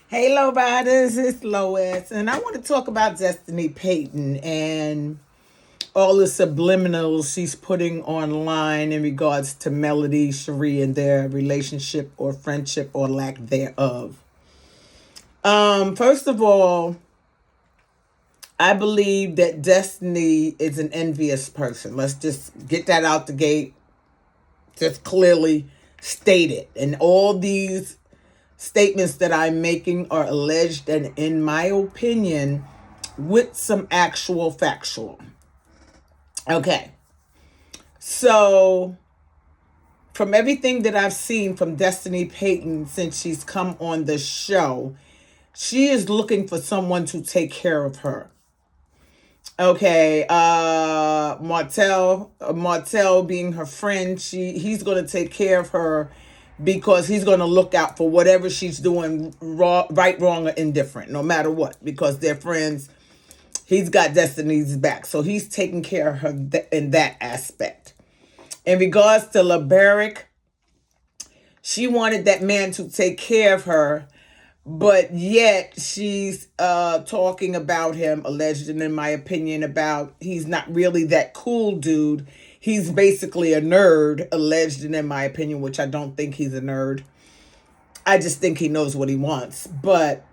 Hey, Lo-Ryders, it's Lois, and I want to talk about Destiny Payton and all the subliminals she's putting online in regards to Melody, Shari, and their relationship or friendship or lack thereof. First of all, I believe that Destiny is an envious person. Let's just get that out the gate, just clearly stated. And all these statements that I'm making are alleged and, in my opinion, with some actual factual. Okay. So, from everything that I've seen from Destiny Payton since she's come on the show, she is looking for someone to take care of her. Okay, Martel being her friend, he's going to take care of her because he's going to look out for whatever she's doing right, wrong, or indifferent, no matter what, because they're friends. He's got Destiny's back, so he's taking care of her in that aspect. In regards to LeBaric, she wanted that man to take care of her, but yet she's talking about him, alleged, and in my opinion, about he's not really that cool dude. He's basically a nerd, alleged, and in my opinion, which I don't think he's a nerd. I just think he knows what he wants. But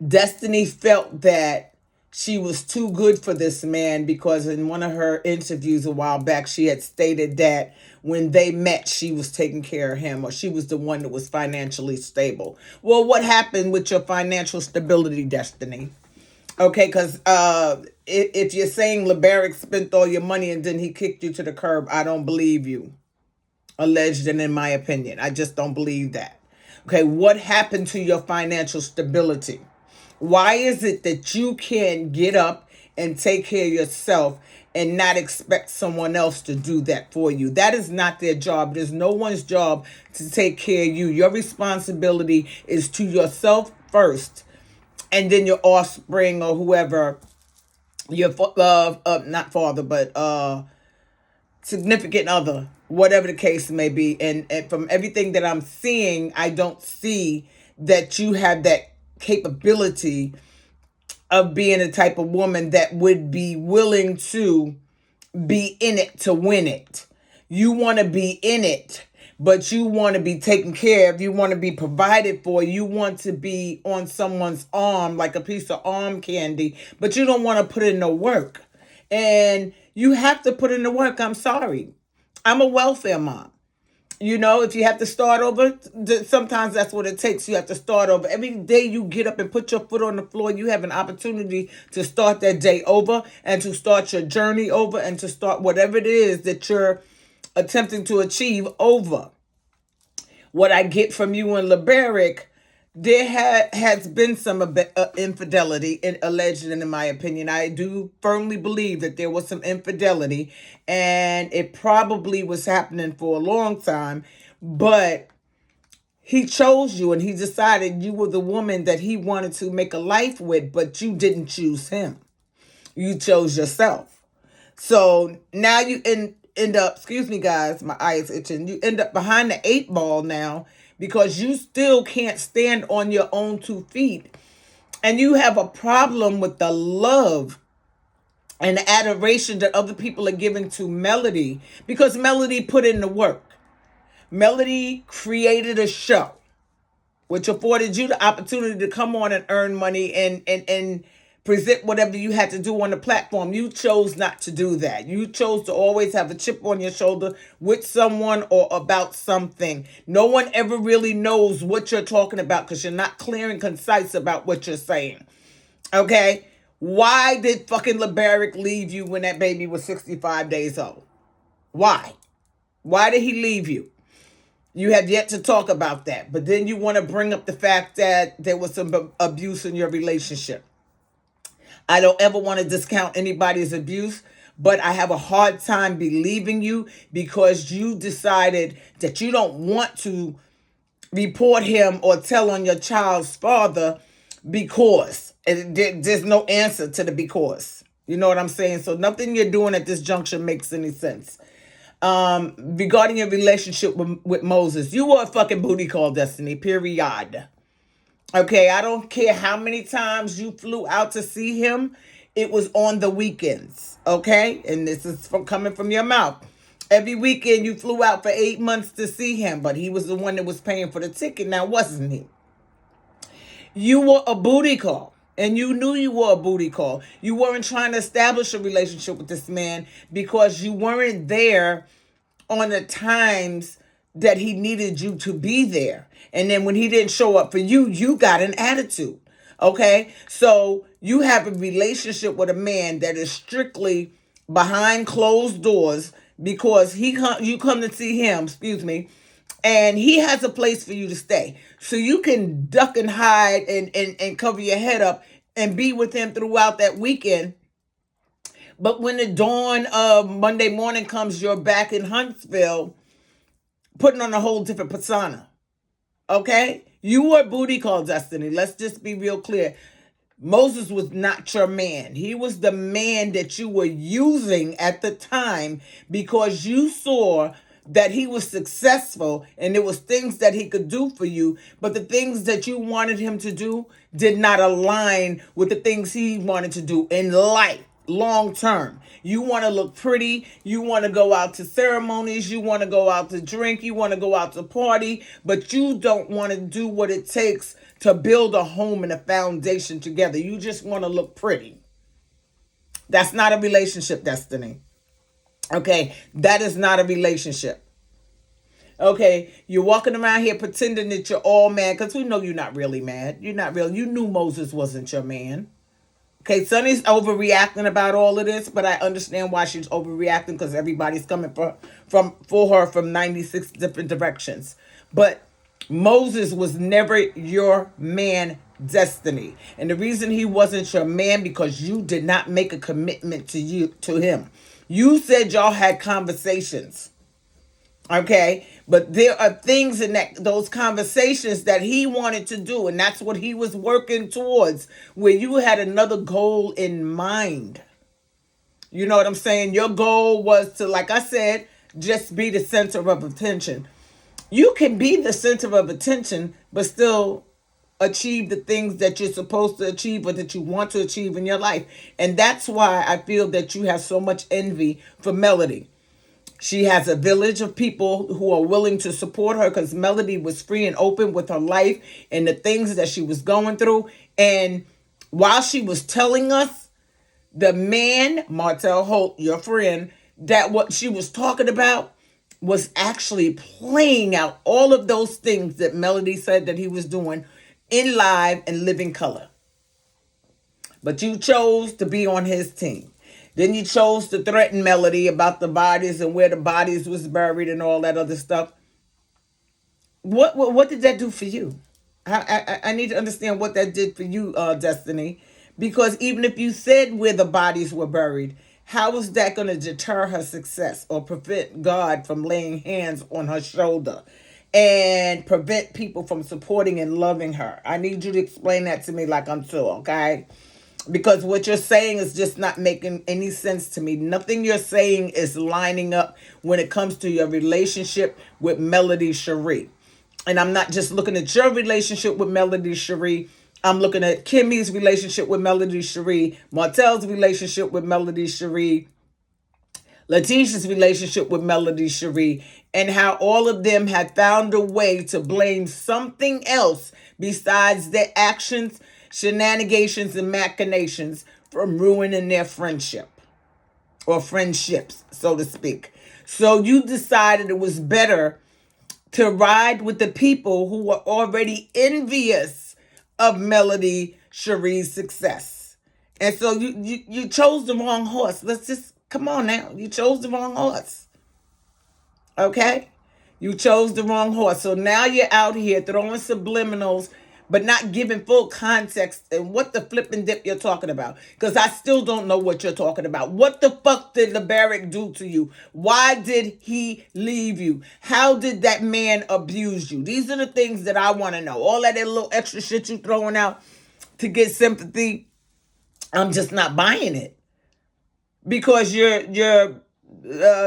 Destiny felt that she was too good for this man because in one of her interviews a while back, she had stated that when they met, she was taking care of him, or she was the one that was financially stable. Well, what happened with your financial stability, Destiny? Okay, because if you're saying LeBaric spent all your money and then he kicked you to the curb, I don't believe you. Alleged and in my opinion. I just don't believe that. Okay, what happened to your financial stability? Why is it that you can't get up and take care of yourself and not expect someone else to do that for you? That is not their job. It is no one's job to take care of you. Your responsibility is to yourself first, and then your offspring or whoever your not father, but significant other, whatever the case may be. And from everything that I'm seeing, I don't see that you have that capability of being the type of woman that would be willing to be in it to win it. You want to be in it, but you want to be taken care of. You want to be provided for. You want to be on someone's arm like a piece of arm candy, but you don't want to put in the work. And you have to put in the work. I'm sorry. I'm a welfare mom. If you have to start over, sometimes that's what it takes. You have to start over. Every day you get up and put your foot on the floor, you have an opportunity to start that day over and to start your journey over and to start whatever it is that you're attempting to achieve over. What I get from you and LeBaric, there has been some infidelity, alleged, and in my opinion, I do firmly believe that there was some infidelity, and it probably was happening for a long time, but he chose you and he decided you were the woman that he wanted to make a life with, but you didn't choose him. You chose yourself. So now you end up, excuse me guys, my eye is itching. You end up behind the eight ball now because you still can't stand on your own 2 feet. And you have a problem with the love and the adoration that other people are giving to Melody because Melody put in the work. Melody created a show which afforded you the opportunity to come on and earn money and present whatever you had to do on the platform. You chose not to do that. You chose to always have a chip on your shoulder with someone or about something. No one ever really knows what you're talking about because you're not clear and concise about what you're saying. Okay? Why did fucking LeBaric leave you when that baby was 65 days old? Why? Why did he leave you? You have yet to talk about that. But then you want to bring up the fact that there was some abuse in your relationship. I don't ever want to discount anybody's abuse, but I have a hard time believing you because you decided that you don't want to report him or tell on your child's father because there's no answer to the because. You know what I'm saying? So nothing you're doing at this juncture makes any sense. Regarding your relationship with Moses, you were a fucking booty call, Destiny, period. Okay, I don't care how many times you flew out to see him. It was on the weekends. Okay, and this is from coming from your mouth. Every weekend you flew out for 8 months to see him, but he was the one that was paying for the ticket. Now, wasn't he? You were a booty call. And you knew you were a booty call. You weren't trying to establish a relationship with this man because you weren't there on the times that he needed you to be there. And then when he didn't show up for you, you got an attitude. Okay? So you have a relationship with a man that is strictly behind closed doors because you come to see him, excuse me, and he has a place for you to stay. So you can duck and hide and cover your head up and be with him throughout that weekend. But when the dawn of Monday morning comes, you're back in Huntsville putting on a whole different persona. Okay? You were booty call, Destiny. Let's just be real clear. Moses was not your man. He was the man that you were using at the time because you saw that he was successful and there was things that he could do for you, but the things that you wanted him to do did not align with the things he wanted to do in life long term. You want to look pretty, you want to go out to ceremonies, you want to go out to drink, you want to go out to party, but you don't want to do what it takes to build a home and a foundation together. You just want to look pretty. That's not a relationship, Destiny. Okay, that is not a relationship. Okay, you're walking around here pretending that you're all mad because we know you're not really mad. You're not real. You knew Moses wasn't your man. Okay, Sonny's overreacting about all of this, but I understand why she's overreacting because everybody's coming for her from 96 different directions. But Moses was never your man, Destiny. And the reason he wasn't your man because you did not make a commitment to him. You said y'all had conversations. Okay, but there are things in those conversations that he wanted to do, and that's what he was working towards, where you had another goal in mind. You know what I'm saying? Your goal was to, like I said, just be the center of attention. You can be the center of attention, but still achieve the things that you're supposed to achieve or that you want to achieve in your life. And that's why I feel that you have so much envy for Melody. She has a village of people who are willing to support her because Melody was free and open with her life and the things that she was going through. And while she was telling us, the man, Martell Holt, your friend, that what she was talking about was actually playing out all of those things that Melody said that he was doing in live and living color. But you chose to be on his team. Then you chose to threaten Melody about the bodies and where the bodies was buried and all that other stuff. What did that do for you? I need to understand what that did for you, Destiny. Because even if you said where the bodies were buried, how is that going to deter her success or prevent God from laying hands on her shoulder and prevent people from supporting and loving her? I need you to explain that to me like I'm two, okay? Because what you're saying is just not making any sense to me. Nothing you're saying is lining up when it comes to your relationship with Melody Shari. And I'm not just looking at your relationship with Melody Shari. I'm looking at Kimmy's relationship with Melody Shari, Martell's relationship with Melody Shari, Letitia's relationship with Melody Shari, and how all of them had found a way to blame something else besides their actions, shenanigans, and machinations from ruining their friendship or friendships, so to speak. So you decided it was better to ride with the people who were already envious of Melody Shari's success. And so you chose the wrong horse. Let's just, come on now. You chose the wrong horse. Okay? You chose the wrong horse. So now you're out here throwing subliminals, but not giving full context and what the flip and dip you're talking about. Because I still don't know what you're talking about. What the fuck did LeBaric do to you? Why did he leave you? How did that man abuse you? These are the things that I want to know. All that little extra shit you throwing out to get sympathy, I'm just not buying it. Because you're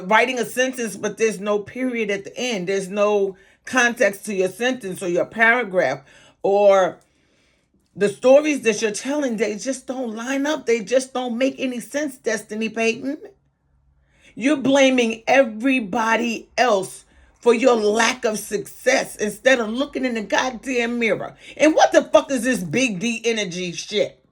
writing a sentence, but there's no period at the end. There's no context to your sentence or your paragraph, or The stories that you're telling, they just don't line up. They just don't make any sense, Destiny Payton. You're blaming everybody else for your lack of success instead of looking in the goddamn mirror. And what the fuck is this big D energy shit?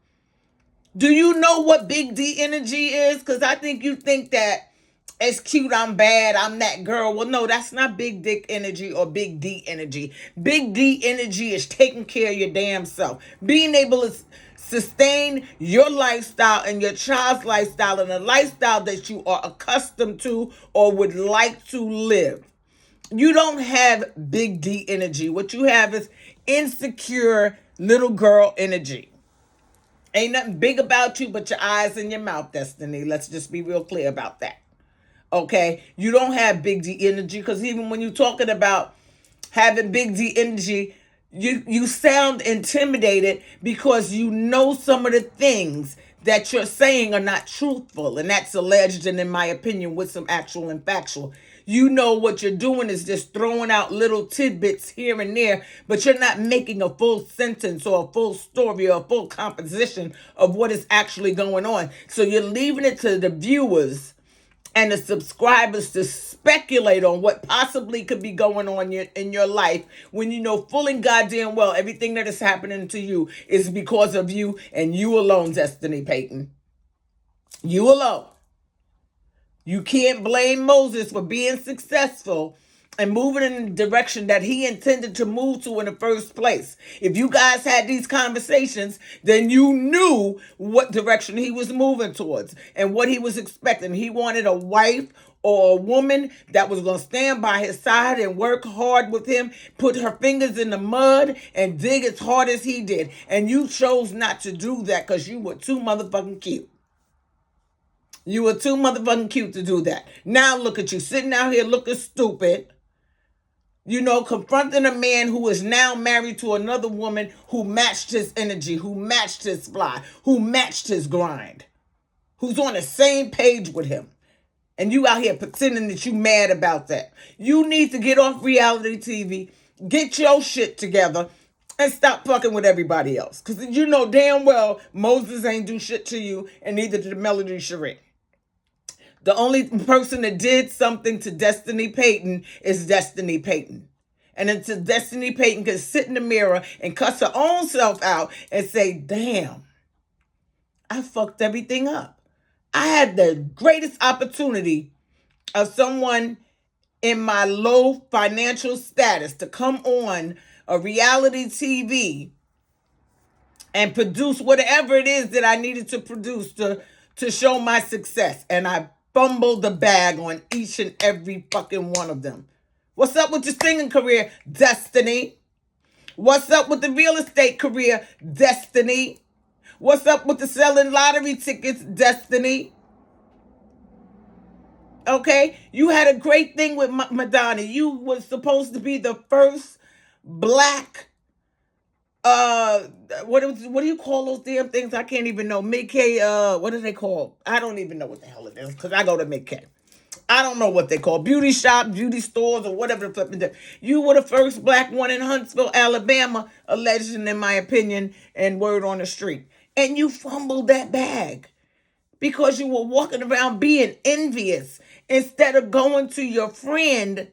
Do you know what big D energy is? Because I think you think that it's cute, I'm bad, I'm that girl. Well, no, that's not big dick energy or big D energy. Big D energy is taking care of your damn self. Being able to sustain your lifestyle and your child's lifestyle and a lifestyle that you are accustomed to or would like to live. You don't have big D energy. What you have is insecure little girl energy. Ain't nothing big about you but your eyes and your mouth, Destiny. Let's just be real clear about that. Okay? You don't have big D energy because even when you're talking about having big D energy, you sound intimidated because you know some of the things that you're saying are not truthful. And that's alleged and, in my opinion, with some actual and factual. You know what you're doing is just throwing out little tidbits here and there, but you're not making a full sentence or a full story or a full composition of what is actually going on. So you're leaving it to the viewers and the subscribers to speculate on what possibly could be going on in your life when you know full and goddamn well everything that is happening to you is because of you and you alone, Destiny Payton. You alone. You can't blame Moses for being successful and moving in the direction that he intended to move to in the first place. If you guys had these conversations, then you knew what direction he was moving towards and what he was expecting. He wanted a wife or a woman that was going to stand by his side and work hard with him, put her fingers in the mud and dig as hard as he did. And you chose not to do that because you were too motherfucking cute. You were too motherfucking cute to do that. Now look at you sitting out here looking stupid. You know, confronting a man who is now married to another woman who matched his energy, who matched his fly, who matched his grind, who's on the same page with him. And you out here pretending that you mad about that. You need to get off reality TV, get your shit together, and stop fucking with everybody else. Because you know damn well Moses ain't do shit to you, and neither did Melody Shari. The only person that did something to Destiny Payton is Destiny Payton. And until Destiny Payton can sit in the mirror and cuss her own self out and say, damn, I fucked everything up. I had the greatest opportunity of someone in my low financial status to come on a reality TV and produce whatever it is that I needed to produce to show my success. And I fumbled the bag on each and every fucking one of them. What's up with your singing career, Destiny? What's up with the real estate career, Destiny? What's up with the selling lottery tickets, Destiny? Okay? You had a great thing with Madonna. You were supposed to be the first black what do you call those damn things? I can't even know. Mid-K, what are they called? I don't even know what the hell it is because I go to Mid-K. I don't know what they call beauty shop, beauty stores, or whatever the flipping do. You were the first black one in Huntsville, Alabama, a legend in my opinion, and word on the street. And you fumbled that bag because you were walking around being envious instead of going to your friend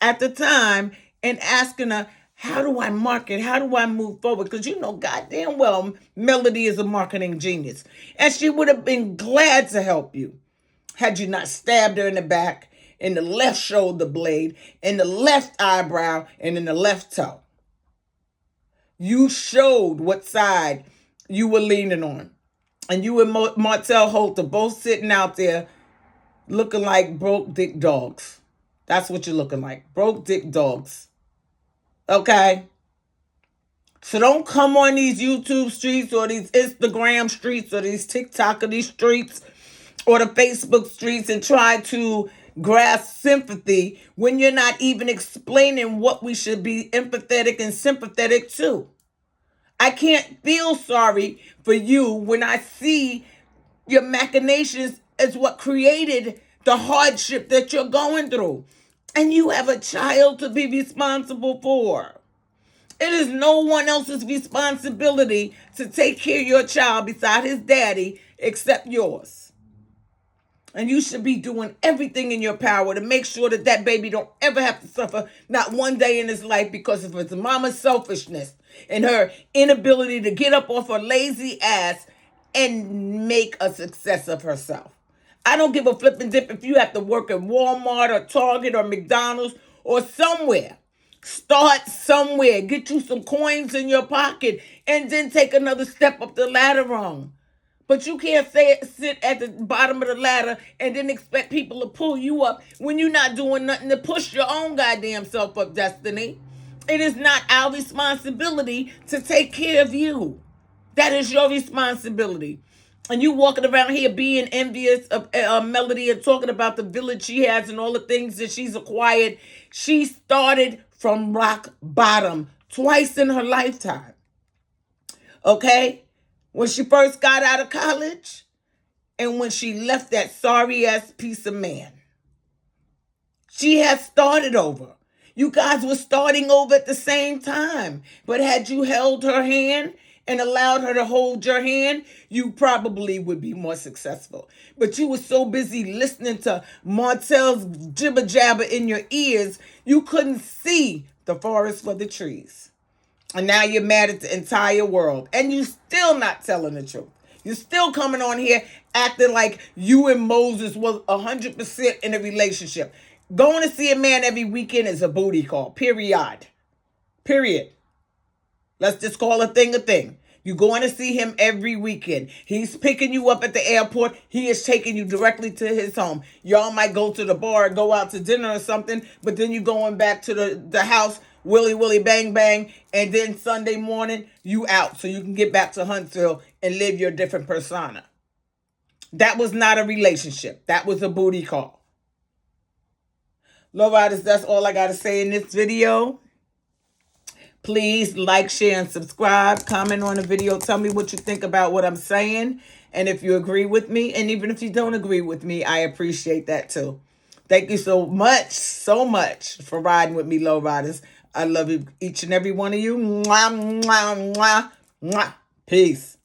at the time and asking her, how do I market? How do I move forward? Because you know goddamn well Melody is a marketing genius. And she would have been glad to help you had you not stabbed her in the back, in the left shoulder blade, in the left eyebrow, and in the left toe. You showed what side you were leaning on. And you and Martell Holt are both sitting out there looking like broke dick dogs. That's what you're looking like. Broke dick dogs. Okay? So don't come on these YouTube streets or these Instagram streets or these TikTok or these streets or the Facebook streets and try to grasp sympathy when you're not even explaining what we should be empathetic and sympathetic to. I can't feel sorry for you when I see your machinations as what created the hardship that you're going through. And you have a child to be responsible for. It is no one else's responsibility to take care of your child beside his daddy except yours. And you should be doing everything in your power to make sure that that baby don't ever have to suffer not one day in his life because of his mama's selfishness and her inability to get up off her lazy ass and make a success of herself. I don't give a flipping dip if you have to work at Walmart or Target or McDonald's or somewhere. Start somewhere. Get you some coins in your pocket and then take another step up the ladder rung. But you can't sit at the bottom of the ladder and then expect people to pull you up when you're not doing nothing to push your own goddamn self up, Destiny. It is not our responsibility to take care of you. That is your responsibility. And you walking around here being envious of Melody and talking about the village she has and all the things that she's acquired. She started from rock bottom twice in her lifetime. Okay? When she first got out of college and when she left that sorry-ass piece of man. She has started over. You guys were starting over at the same time. But had you held her hand and allowed her to hold your hand, you probably would be more successful. But you were so busy listening to Martell's jibber jabber in your ears, you couldn't see the forest for the trees. And now you're mad at the entire world. And you still not telling the truth. You're still coming on here acting like you and Moses was 100% in a relationship. Going to see a man every weekend is a booty call. Period. Let's just call a thing a thing. You're going to see him every weekend. He's picking you up at the airport. He is taking you directly to his home. Y'all might go to the bar or go out to dinner or something, but then you're going back to the house, willy bang bang, and then Sunday morning, you out so you can get back to Huntsville and live your different persona. That was not a relationship. That was a booty call. Lo-Ryders, that's all I got to say in this video. Please like, share, and subscribe. Comment on the video. Tell me what you think about what I'm saying. And if you agree with me, and even if you don't agree with me, I appreciate that too. Thank you so much for riding with me, Lo-Ryders. I love you, each and every one of you. Mwah, mwah, mwah, mwah. Peace.